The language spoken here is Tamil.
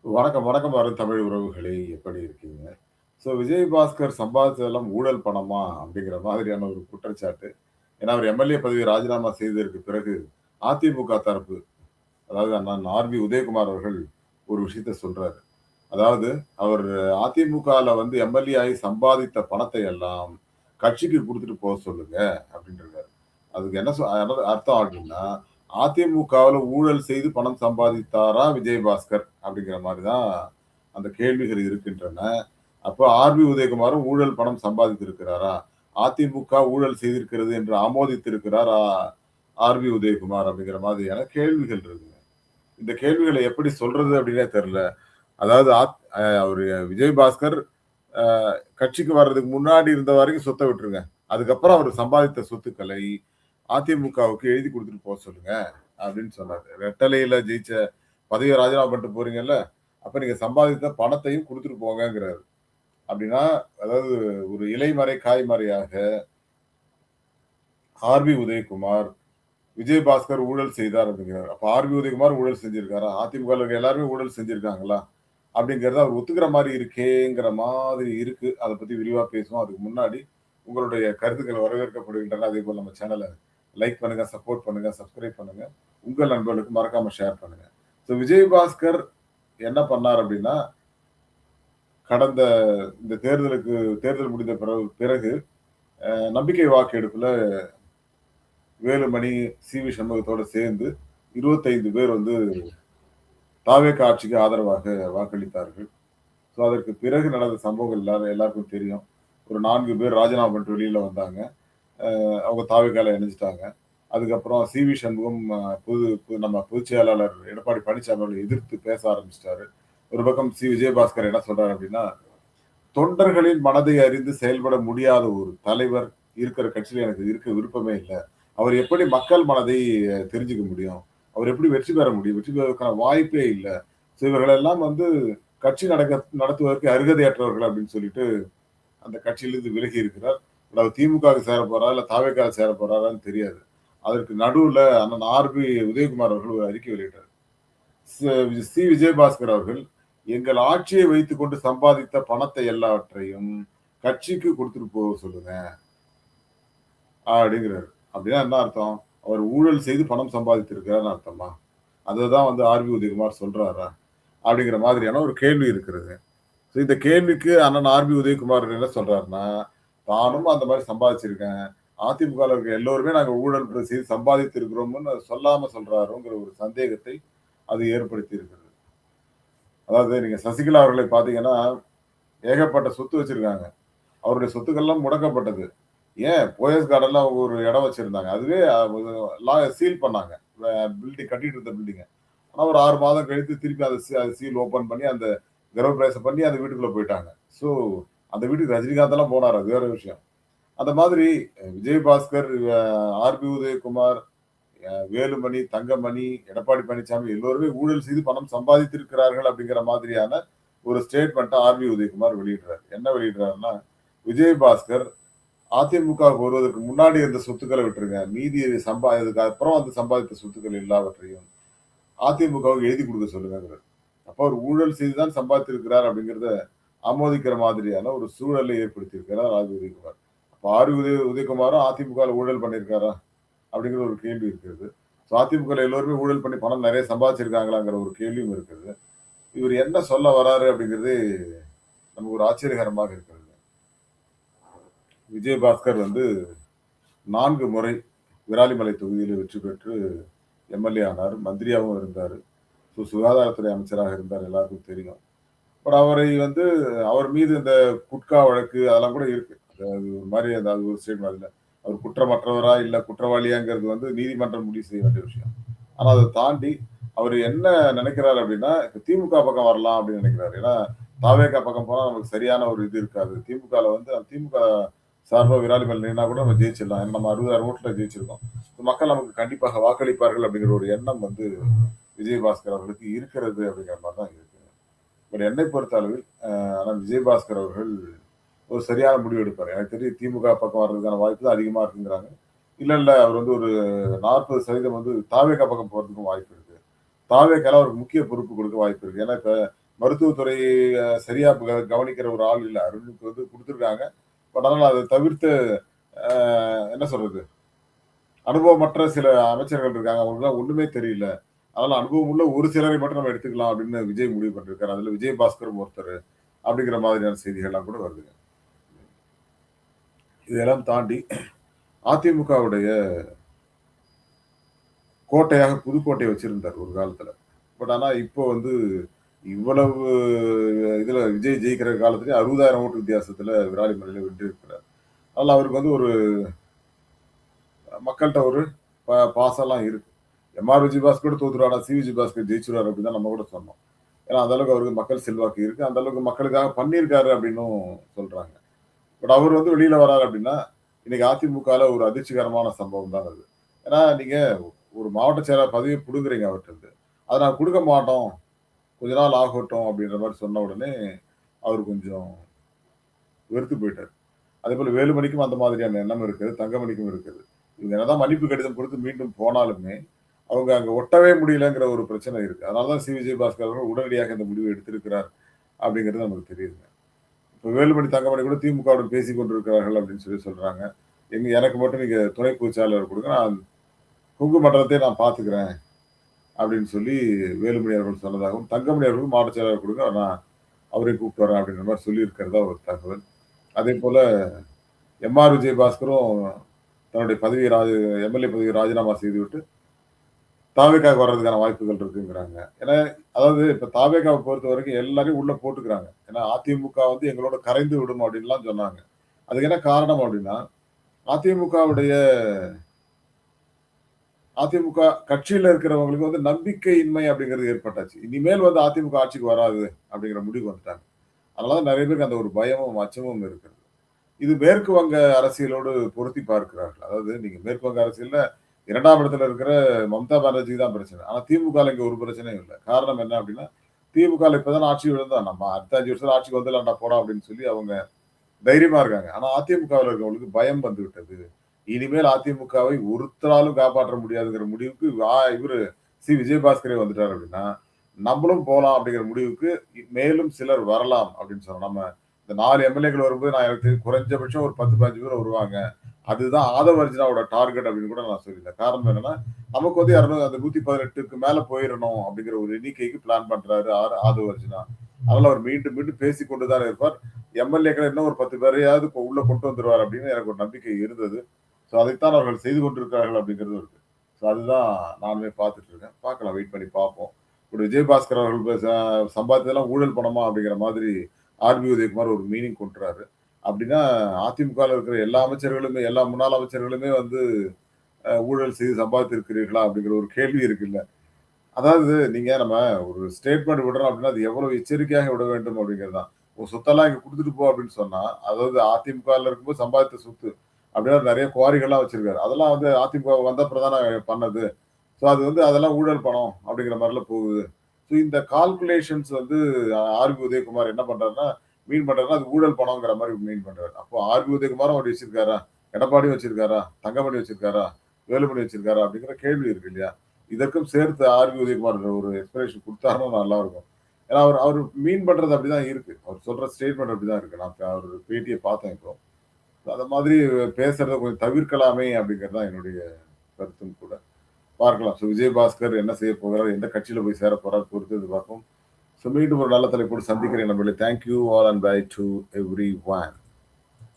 வணக்கம், வணக்கம் தமிழ் உறவுகளே! எப்படி இருக்கீங்க? விஜய் பாஸ்கர் சம்பாதிச்சதெல்லாம் ஊழல் பணமா? அப்படிங்கிற மாதிரியான ஒரு குற்றச்சாட்டு. ஏன்னா, அவர் எம்.எல்.ஏ பதவியை ராஜினாமா செய்ததற்கு பிறகு, அதிமுக தரப்பு, அதாவது அண்ணன் ஆர்.பி. உதயகுமார் அவர்கள் ஒரு விஷயத்த சொல்றாரு. அதாவது, அவர் அதிமுகல வந்து எம்.எல்.ஏ ஆகி சம்பாதித்த பணத்தை எல்லாம் கட்சிக்கு குடுத்துட்டு போ சொல்லுங்க அப்படின்ருக்காரு. அதுக்கு என்ன அர்த்தம் அப்படின்னா, அதிமுகவுல ஊழல் செய்து பணம் சம்பாதித்தாரா விஜயபாஸ்கர்? அப்படிங்கிற மாரி தான் அந்த கேள்விகள் இருக்கின்றன. அப்போ ஆர்.பி. உதயகுமாரும் ஊழல் பணம் சம்பாதித்திருக்கிறாரா? அதிமுக ஊழல் செய்திருக்கிறது என்று ஆமோதித்திருக்கிறார் ஆர்.பி. உதயகுமார் அப்படிங்கிற மாதிரியான கேள்விகள் இருக்குங்க. இந்த கேள்விகள எப்படி சொல்றது அப்படின்னே தெரியல. அதாவது அவரு விஜயபாஸ்கர் அ கட்சிக்கு வர்றதுக்கு முன்னாடி இருந்த வரைக்கும் சொத்த விட்டுருங்க. அதுக்கப்புறம் அவர் சம்பாதித்த சொத்துக்களை அதிமுகவுக்கு எழுதி குடுத்துட்டு போ சொல்லுங்க அப்படின்னு சொன்னாரு. ரெட்டலையில ஜெயிச்ச பதவிய ராஜினாமா பண்ணிட்டு போறீங்கல்ல, அப்ப நீங்க சம்பாதித்த பணத்தையும் குடுத்துட்டு போங்கங்கிறாரு. அப்படின்னா, அதாவது ஒரு இலைமறை காய்மறையாக ஆர்.பி. உதயகுமார், விஜயபாஸ்கர் ஊழல் செய்தார் அப்படிங்கிறார். அப்ப ஆர்.பி. உதயகுமார் ஊழல் செஞ்சிருக்காரா? அதிமுகல இருக்க எல்லாருமே ஊழல் செஞ்சிருக்காங்களா? அப்படிங்கிறத அவர் ஒத்துக்கிற மாரி இருக்கேங்கிற மாதிரி இருக்கு. அத பத்தி விரிவா பேசுவோம். அதுக்கு முன்னாடி உங்களுடைய கருத்துக்கள் வரவேற்கப்படுகின்றன. அதேபோல நம்ம சேனல லைக் பண்ணுங்க, சப்போர்ட் பண்ணுங்க, சப்ஸ்கிரைப் பண்ணுங்க. உங்கள் நண்பர்களுக்கு மறக்காம ஷேர் பண்ணுங்க. விஜயபாஸ்கர் என்ன பண்ணார் அப்படின்னா, கடந்த இந்த தேர்தல் முடிந்த பிறகு நம்பிக்கை வாக்கெடுப்புல வேலுமணி, சி.வி. சண்முகத்தோட சேர்ந்து 25 பேர் வந்து தாவேகா ஆட்சிக்கு ஆதரவாக வாக்களித்தார்கள். அதற்கு பிறகு நடந்த சம்பவங்கள் எல்லாருக்கும் தெரியும். ஒரு 4 பேர் ராஜினாமா பண்ணிட்டு வெளியில வந்தாங்க. அவங்க தாவேகால இணைஞ்சுட்டாங்க. அதுக்கப்புறம் சி.வி. சண்முகம் நம்ம பொதுச் செயலாளர் எடப்பாடி பழனிசாமி அவர்களை எதிர்த்து பேச ஆரம்பிச்சுட்டாரு. ஒரு பக்கம் விஜயபாஸ்கர் என்ன சொல்றாரு அப்படின்னா, தொண்டர்களின் மனதை அறிந்து செயல்பட முடியாத ஒரு தலைவர் இருக்கிற கட்சியில எனக்கு இருக்க விருப்பமே இல்ல. அவர் எப்படி மக்கள் மனதை தெரிஞ்சுக்க முடியும்? அவர் எப்படி வெற்றி பெற முடியும்? வெற்றி பெறுவதற்கான வாய்ப்பே இல்ல. இவர்களெல்லாம் வந்து கட்சி நடத்துவதற்கு அருகதையற்றவர்கள் அப்படின்னு சொல்லிட்டு அந்த கட்சியிலிருந்து விலகி இருக்கிறார். அவர் திமுகவுக்கு சேர போறாரா, இல்ல தாவேகாவுக்கு சேர போறாரான்னு தெரியாது. அதற்கு நடுவுல அண்ணன் ஆர்.பி. உதயகுமார் அவர்கள் ஒரு அறிக்கை வெளியிட்டார். விஜயபாஸ்கர் அவர்கள், எங்கள் ஆட்சியை வைத்துக் கொண்டு சம்பாதித்த பணத்தை எல்லாவற்றையும் கட்சிக்கு குடுத்துட்டு போக சொல்லுங்க. அப்படிங்கிறாரு. அப்படின்னா என்ன அர்த்தம்? அவர் ஊழல் செய்து பணம் சம்பாதித்திருக்கிறார்ன்னு அர்த்தமா? அததான் வந்து ஆர்.பி. உதயகுமார் சொல்றாரா? அப்படிங்கிற மாதிரியான ஒரு கேள்வி இருக்கிறது. இந்த கேள்விக்கு அண்ணன் ஆர்.பி. உதயகுமார் என்ன சொல்றாருன்னா, தானும் அந்த மாரி சம்பாதிச்சிருக்கேன். அதிமுகல இருக்க எல்லோருமே நாங்க ஊழல் செய்து சம்பாதித்திருக்கிறோம்னு சொல்லாம சொல்றாரோங்கிற ஒரு சந்தேகத்தை அது ஏற்படுத்தி இருக்கிறது. அதாவது நீங்க சசிகலா அவர்களை பார்த்தீங்கன்னா, ஏகப்பட்ட சொத்து வச்சிருக்காங்க. அவருடைய சொத்துக்கள்லாம் முடக்கப்பட்டது. ஏன் போயஸ் கார்டன்ல அவங்க ஒரு இடம் வச்சிருந்தாங்க. அதுவே சீல் பண்ணாங்க. கட்டிட்டு இருந்த பில்டிங்க. ஆனா ஒரு 6 மாதம் கழித்து திருப்பி அத சீல் ஓப்பன் பண்ணி அந்த கிரகப்பிரவேசம் பண்ணி அந்த வீட்டுக்குள்ள போயிட்டாங்க. ஸோ அந்த வீட்டுக்கு ரஜினிகாந்த் எல்லாம் போனாரு. அது வேற விஷயம். அந்த மாதிரி விஜயபாஸ்கர், ஆர்.பி. உதயகுமார், வேலுமணி, தங்கமணி, எடப்பாடி பழனிசாமி எல்லோருமே ஊழல் செய்து பணம் சம்பாதித்திருக்கிறார்கள் அப்படிங்கிற மாதிரியான ஒரு ஸ்டேட்மெண்ட்ட ஆர்.பி. உதயகுமார் வெளியிடுறாரு. என்ன வெளியிடுறாருன்னா, விஜயபாஸ்கர் அதிமுகவுக்கு வருவதற்கு முன்னாடி இருந்த சொத்துக்கள விட்டுருங்க. மீதி அதுக்கு அப்புறம் வந்து சம்பாதித்த சொத்துக்கள் எல்லாவற்றையும் அதிமுகவுக்கு எழுதி குடுக்க சொல்லுங்கங்கிறாரு. அப்ப அவர் ஊழல் செய்து தான் சம்பாதித்திருக்கிறார் அப்படிங்கிறத ஆமோதிக்கிற மாதிரியான ஒரு சூழலை ஏற்படுத்தி இருக்கிறார் ஆர்.பி. உதயகுமார். அப்ப உதயகுமாரும் அதிமுகல ஊழல் பண்ணியிருக்காரா? அப்படிங்கிற ஒரு கேள்வி இருக்கிறது. அதிமுகல எல்லோருமே ஊழல் பண்ணி பணம் நெறைய சம்பாதிச்சிருக்காங்களாங்கிற ஒரு கேள்வியும் இருக்கிறது. இவர் என்ன சொல்ல வராரு அப்படிங்கிறது நமக்கு ஒரு ஆச்சரியகரமாக இருக்கிறது. விஜயபாஸ்கர் வந்து 4 முறை விராலிமலை தொகுதியில வெற்றி பெற்று எம்.எல்.ஏ ஆனார். மந்திரியாவும் இருந்தாரு. சுகாதாரத்துறை அமைச்சராக இருந்தார். எல்லாருக்கும் தெரியும். அப்புறம் அவர் மீது இந்த குட்கா வழக்கு அதெல்லாம் கூட இருக்கு. அது ஒரு மாரி அது ஒரு ஸ்டேட்மெண்ட் அதுல. அவர் குற்றமற்றவரா, இல்ல குற்றவாளியாங்கிறது வந்து நீதிமன்றம் முடிவு செய்ய வேண்டிய விஷயம். ஆனா அத தாண்டி அவரு என்ன நினைக்கிறாரு அப்படின்னா, இப்ப திமுக பக்கம் வரலாம் அப்படின்னு நினைக்கிறாரு. ஏன்னா, தாவேகா பக்கம் போனா நமக்கு சரியான ஒரு இது இருக்காது. திமுகல வந்து திமுக சார்பா விராலிமலை நின்னா கூட நம்ம ஜெயிச்சிடலாம். ஏன்னா நம்ம 60,000 ஓட்டுல ஜெயிச்சிருக்கோம். மக்கள் நமக்கு கண்டிப்பாக வாக்களிப்பார்கள் அப்படிங்கிற ஒரு எண்ணம் வந்து விஜயபாஸ்கர் அவர்களுக்கு இருக்கிறது அப்படிங்கிற மாரி தான் இருக்கு. பட் என்னை பொறுத்த அளவில் ஆனா விஜயபாஸ்கர் அவர்கள் ஒரு சரியான முடிவு எடுப்பார். எனக்கு தெரிஞ்சு திமுக பக்கம் வர்றதுக்கான வாய்ப்பு தான் அதிகமா இருக்குங்கிறாங்க. இல்ல அவர் வந்து ஒரு 40% வந்து தாவேகா பக்கம் போறதுக்கும் வாய்ப்பு இருக்கு. தாவேகால அவருக்கு முக்கிய பொறுப்பு கொடுக்க வாய்ப்பு இருக்கு. ஏன்னா இப்ப மருத்துவத்துறை சரியா கவனிக்கிற ஒரு ஆள் இல்ல. அருணுக்கு வந்து குடுத்துருக்காங்க. பட் ஆனால் அத தவிர்த்து அ என்ன சொல்றது? அனுபவமற்ற சில அமைச்சர்கள் இருக்காங்க. அவங்களுக்குலாம் ஒண்ணுமே தெரியல. அதனால அனுபவம் உள்ள ஒரு சிலரை மட்டும் நம்ம எடுத்துக்கலாம் அப்படின்னு விஜய் முடிவு பண்ணியிருக்காரு. அதுல விஜயபாஸ்கரும் ஒருத்தரு. அப்படிங்கிற மாதிரியான செய்திகள்லாம் கூட வருதுங்க. இதெல்லாம் தாண்டி அதிமுகவுடைய கோட்டையாக புதுக்கோட்டைய வச்சிருந்தார் ஒரு காலத்துல. பட் ஆனா இப்போ வந்து இவ்வளவு இதுல விஜய் ஜெயிக்கிற காலத்திலேயே 60,000 ஓட்டு வித்தியாசத்துல விராலிமலையில வென்றிருக்கிறார். அதனால அவருக்கு வந்து ஒரு மக்கள்ட்ட ஒரு பாசம்லாம் இருக்கு. எம்.ஆர். விஜயபாஸ்கர் தோத்துருவாரு. ஆனா சி. விஜயபாஸ்கர் ஜெயிச்சுருவாரு அப்படின்னு தான் நம்ம கூட சொன்னோம். ஏன்னா அந்த அளவுக்கு அவருக்கு மக்கள் செல்வாக்கு இருக்கு. அந்த அளவுக்கு மக்களுக்காக பண்ணியிருக்காரு அப்படின்னும் சொல்றாங்க. பட் அவர் வந்து வெளியில வராரு அப்படின்னா, இன்னைக்கு அதிமுகல ஒரு அதிர்ச்சிகரமான சம்பவம் தான் அது. ஏன்னா நீங்க ஒரு மாவட்ட செயலாளர் பதவிய புடுங்குறீங்க அவர்ட்டருந்து. அத நாங்க குடுக்க மாட்டோம். கொஞ்ச நாள் ஆகட்டும் அப்படின்ற மாரி சொன்ன உடனே, அவரு கொஞ்சம் வெறுத்து போயிட்டாரு. அதேபோல வேலுமணிக்கும் அந்த மாதிரியான எண்ணம் இருக்குது. தங்கமணிக்கும் இருக்குது. இவங்க என்னதான் மன்னிப்பு கடிதம் குடுத்து மீண்டும் போனாலுமே, அவங்க அங்க ஒட்டவே முடியலங்கிற ஒரு பிரச்சனை இருக்கு. அதனால தான் சி. விஜயபாஸ்கர் அவர்கள் உடனடியாக இந்த முடிவை எடுத்திருக்கிறார் அப்படிங்கிறது நமக்கு தெரியுதுங்க. இப்ப வேலுமணி, தங்கமணி கூட திமுகவுடன் பேசிக் கொண்டிருக்கிறார்கள் அப்படின்னு சொல்றாங்க. எனக்கு மட்டும் நீங்க துணை பொதுச்செயலாளர் குடுங்க. நான் கொங்கு மண்டலத்தை நான் பார்த்துக்கிறேன் அப்படின்னு சொல்லி வேலுமணி அவர்கள் சொன்னதாகவும், தங்கமணி அவர்களும் மாவட்ட செயலாளர் குடுங்க. நான் அவரையும் கூப்பிட்டு வரேன் அப்படின்ற மாரி சொல்லியிருக்கிறதா ஒரு தகவல். அதேபோல எம்.ஆர். விஜயபாஸ்கரும் தன்னுடைய எம்.எல்.ஏ பதவியை ராஜினாமா செய்துவிட்டு தாவேக்காவுக்கு வர்றதுக்கான வாய்ப்புகள் இருக்குங்கிறாங்க. ஏன்னா, அதாவது இப்ப தாவேக்காவ பொறுத்தவரைக்கும் எல்லாரையும் உள்ள போட்டுக்கிறாங்க. ஏன்னா, அதிமுக வந்து எங்களோட கரைந்து விடும் அப்படின்லாம் சொன்னாங்க. அதுக்கு என்ன காரணம் அப்படின்னா, அதிமுகவுடைய அதிமுக கட்சியில இருக்கிறவங்களுக்கு வந்து நம்பிக்கையின்மை அப்படிங்கிறது ஏற்பட்டாச்சு. இனிமேல் வந்து அதிமுக ஆட்சிக்கு வராது அப்படிங்கிற முடிவுக்கு வந்துட்டாங்க. அதனால தான் நெறைய பேருக்கு அந்த ஒரு பயமும், அச்சமும் இருக்கிறது. இது மேற்கு வங்க அரசியலோடு பொருத்தி பார்க்கிறார்கள். அதாவது நீங்க மேற்கு வங்க அரசியல்ல 2ஆம் இடத்துல இருக்கிற மம்தா பானர்ஜிக்கு தான் பிரச்சனை. ஆனா திமுகல இங்க ஒரு பிரச்சனையும் இல்ல. காரணம் என்ன அப்டின்னா, திமுகல இப்ப தானே ஆட்சி விழுந்தா, நம்ம அடுத்த 5 வருஷத்துல ஆட்சிக்கு வந்துடலாம்டா போடா அப்படின்னு சொல்லி அவங்க தைரியமா இருக்காங்க. ஆனா அதிமுகவுல இருக்கவங்களுக்கு பயம் வந்து விட்டது. இனிமேல் அதிமுகவை ஒருத்தராலும் காப்பாற்ற முடியாதுங்கிற முடிவுக்கு இவரு சி. விஜயபாஸ்கரே வந்துட்டாரு அப்படின்னா, நம்மளும் போலாம் அப்படிங்கிற முடிவுக்கு மேலும் சிலர் வரலாம் அப்படின்னு சொன்னோம். நம்ம இந்த 4 எம்.எல்.ஏக்கள் வரும்போது நான் எனக்கு தெரிஞ்சு குறைஞ்சபட்சம் ஒரு 10, 15 பேர் வருவாங்க. அதுதான் ஆதவ அர்ஜுனாவோட டார்கெட் அப்படின்னு கூட நான் சொல்லியிருந்தேன். காரணம் என்னன்னா, நமக்கு வந்து 200 அந்த 118க்கு மேல போயிரணும் அப்படிங்கிற ஒரு எண்ணிக்கைக்கு பிளான் பண்றாரு ஆதவ அர்ஜுனா. அதனால அவர் மீண்டும் மீண்டும் பேசிக் கொண்டு தான் இருப்பார். எம்.எல்.ஏக்கள் இன்னும் ஒரு 10 பேரையாவது உள்ள கொண்டு வந்துருவார் அப்படின்னு எனக்கு ஒரு நம்பிக்கை இருந்தது. ஸோ அதைத்தான் அவர்கள் செய்து கொண்டிருக்கிறார்கள் அப்படிங்கிறது இருக்கு. ஸோ அதுதான் நானுமே பார்த்துட்டு இருக்கேன். பார்க்கலாம் வெயிட் பண்ணி பார்ப்போம். ஒரு விஜயபாஸ்கர் அவர்கள் சம்பாதித்ததெல்லாம் ஊழல் பணமா அப்படிங்கிற மாதிரி ஆர்.பி. உதயகுமார் ஒரு மீனிங் கொண்டுறாரு. அப்படின்னா அதிமுகல இருக்கிற எல்லா அமைச்சர்களுமே, எல்லா முன்னாள் அமைச்சர்களுமே வந்து ஊழல் செய்து சம்பாதித்திருக்கிறீர்களா? அப்படிங்கிற ஒரு கேள்வி இருக்குல்ல. அதாவது நீங்க நம்ம ஒரு ஸ்டேட்மெண்ட் விடுறோம் அப்படின்னா, அது எவ்வளவு எச்சரிக்கையாக விட வேண்டும் அப்படிங்கிறது தான். உன் சொத்தெல்லாம் இங்க குடுத்துட்டு போ அப்படின்னு சொன்னா, அதாவது அதிமுகல இருக்கும்போது சம்பாதித்த சொத்து. அப்படின்னா நெறைய குவாரிகள்லாம் வச்சிருக்காரு. அதெல்லாம் வந்து அதிமுக வந்த அப்புறம் தானே பண்ணது. ஸோ அது வந்து அதெல்லாம் ஊழல் பணம் அப்படிங்கிற மாரிலாம் போகுது. ஸோ இந்த கால்குலேஷன்ஸ் வந்து ஆர்.பி. உதயகுமார் என்ன பண்றாருன்னா, மீன் பண்றாருன்னா, அது ஊழல் பணம்ங்கிற மாரி மீன் பண்றாரு. அப்போ ஆர்.பி. உதயகுமாரும் அப்படி வச்சிருக்காரா? எடப்பாடியும் வச்சிருக்காரா? தங்கமணி வச்சிருக்காரா? வேலுமணி வச்சிருக்காரா? அப்படிங்கிற கேள்வி இருக்கு இல்லையா? இதற்கும் சேர்த்து ஆர்.பி. உதயகுமார் ஒரு எக்ஸ்பிளனேஷன் குடுத்தாருன்னா நல்லா இருக்கும். ஏன்னா அவர் அவர் மீன் பண்றது அப்படிதான் இருக்கு. அவர் சொல்ற ஸ்டேட்மெண்ட் அப்படிதான் இருக்கு. நான் அவர் பேட்டிய பார்த்தேன் இப்போ. அந்த மாதிரி பேசுறத கொஞ்சம் தவிர்க்கலாமே அப்படிங்கிறது தான் என்னுடைய கருத்தும் கூட. பார்க்கலாம். ஸோ விஜயபாஸ்கர் என்ன செய்ய போகிறார்? எந்த கட்சியில போய் சேர போறார்? பொறுத்து எதிர்பார்ப்போம். ஸோ மீண்டும் ஒரு நல்ல தலைப்போடு சந்திக்கிறேன் நண்பர்களே. Thank you all and bye to everyone.